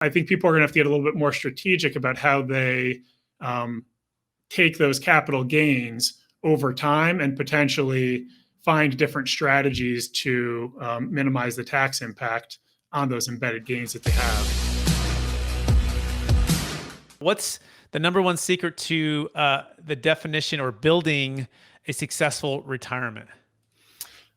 I think people are going to have to get a little bit more strategic about how they take those capital gains over time and potentially find different strategies to minimize the tax impact on those embedded gains that they have. What's the number one secret to the definition or building a successful retirement?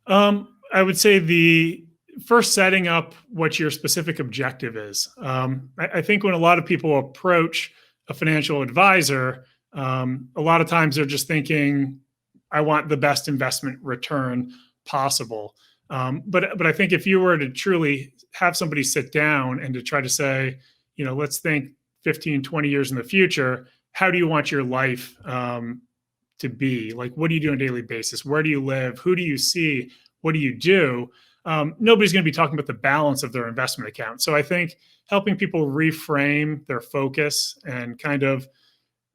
I would say the first setting up what your specific objective is. I think when a lot of people approach a financial advisor, a lot of times they're just thinking, I want the best investment return possible. But I think if you were to truly have somebody sit down and to try to say, let's think 15, 20 years in the future, how do you want your life to be? Like, what do you do on a daily basis? Where do you live? Who do you see? What do you do? Nobody's going to be talking about the balance of their investment account. So I think helping people reframe their focus and kind of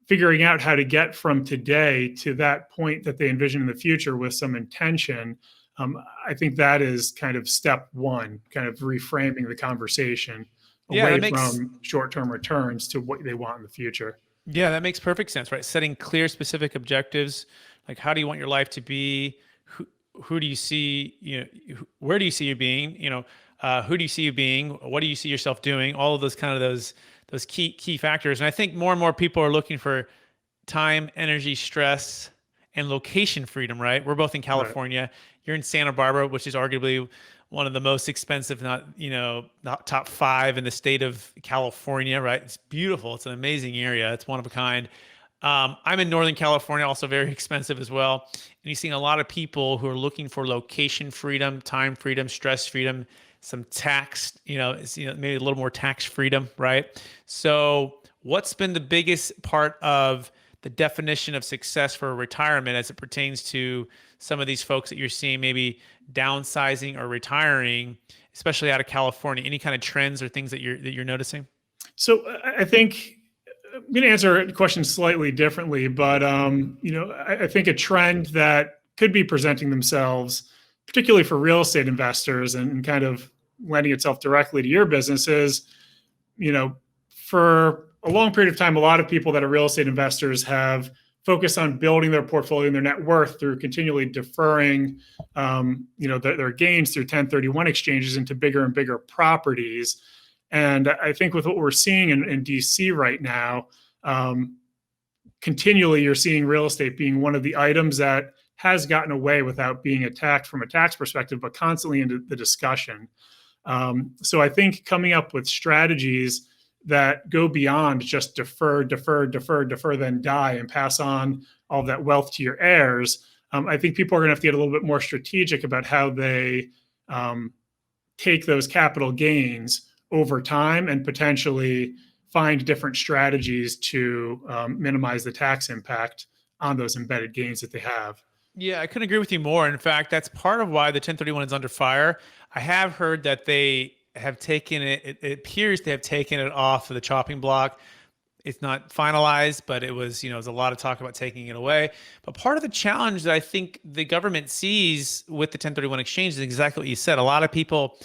figuring out how to get from today to that point that they envision in the future with some intention, I think that is kind of step one, kind of reframing the conversation away from short-term returns to what they want in the future. Yeah, that makes perfect sense, right? Setting clear, specific objectives, like how do you want your life to be? Who do you see, where do you see you being? Who do you see you being? What do you see yourself doing? All of those those key factors. And I think more and more people are looking for time, energy, stress, and location freedom, right? We're both in California. Right. You're in Santa Barbara, which is arguably one of the most expensive, not top 5 in the state of California, right? It's beautiful. It's an amazing area. It's one of a kind. I'm in Northern California, also very expensive as well. And you're seeing a lot of people who are looking for location freedom, time freedom, stress freedom, some tax, maybe a little more tax freedom, right? So what's been the biggest part of the definition of success for retirement as it pertains to some of these folks that you're seeing maybe downsizing or retiring, especially out of California? Any kind of trends or things that you're noticing? So I think I'm going to answer a question slightly differently, but I think a trend that could be presenting themselves, particularly for real estate investors and kind of lending itself directly to your business is, for a long period of time, a lot of people that are real estate investors have focused on building their portfolio and their net worth through continually deferring, their gains through 1031 exchanges into bigger and bigger properties. And I think with what we're seeing in DC right now, continually you're seeing real estate being one of the items that has gotten away without being attacked from a tax perspective, but constantly into the discussion. So I think coming up with strategies that go beyond just defer, then die and pass on all of that wealth to your heirs. I think people are going to have to get a little bit more strategic about how they take those capital gains over time and potentially find different strategies to minimize the tax impact on those embedded gains that they have. Yeah, I couldn't agree with you more. In fact, that's part of why the 1031 is under fire. I have heard that they have taken it appears they have taken it off of the chopping block. It's not finalized, but it was, there's a lot of talk about taking it away. But part of the challenge that I think the government sees with the 1031 exchange is exactly what you said. A lot of people,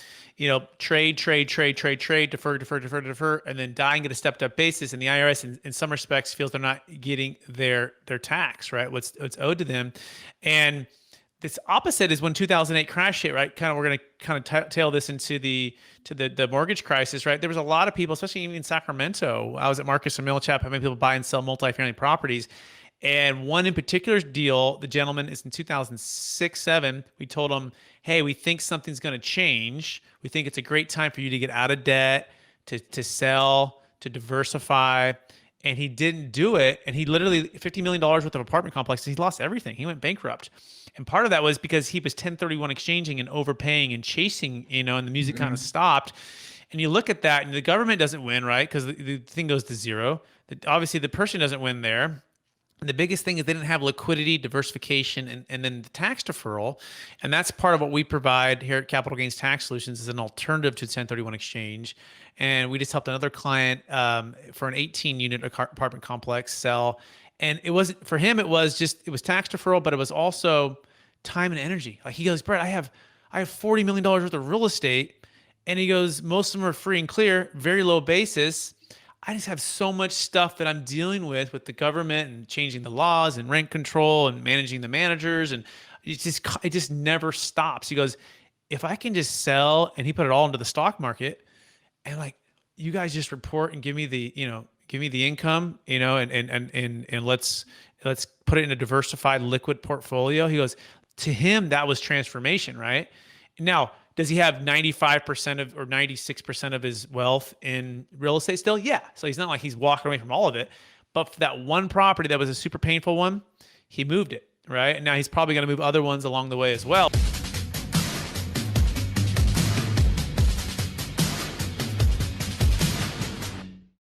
trade, defer, and then dying at a stepped-up basis. And the IRS, in some respects, feels they're not getting their tax, right? What's owed to them. And this opposite is when 2008 crash hit, right? We're going to tail this into the mortgage crisis, right? There was a lot of people, especially even in Sacramento. I was at Marcus and Millichap having people buy and sell multifamily properties. And one in particular deal, the gentleman is in 2006-07. We told him, hey, we think something's going to change. We think it's a great time for you to get out of debt, to sell, to diversify. And he didn't do it. And he literally $50 million worth of apartment complexes. He lost everything. He went bankrupt. And part of that was because he was 1031 exchanging and overpaying and chasing, and the music kind of stopped. And you look at that, and the government doesn't win, right? Because the thing goes to zero. Obviously, the person doesn't win there. And the biggest thing is they didn't have liquidity, diversification, and then the tax deferral. And that's part of what we provide here at Capital Gains Tax Solutions as an alternative to 1031 exchange. And we just helped another client for an 18-unit apartment complex sell. And it wasn't, for him, it was tax deferral, but it was also time and energy. Like he goes, Brett, I have $40 million worth of real estate, And he goes, most of them are free and clear, very low basis. I just have so much stuff that I'm dealing with the government and changing the laws and rent control and managing the managers. And it just never stops. He goes, if I can just sell, and he put it all into the stock market, and like, you guys just report and give me the income, and let's put it in a diversified liquid portfolio. He goes, to him, that was transformation, right? Now, does he have 95% of or 96% of his wealth in real estate still? Yeah. So he's not like he's walking away from all of it. But for that one property that was a super painful one, he moved it, right? And now he's probably going to move other ones along the way as well.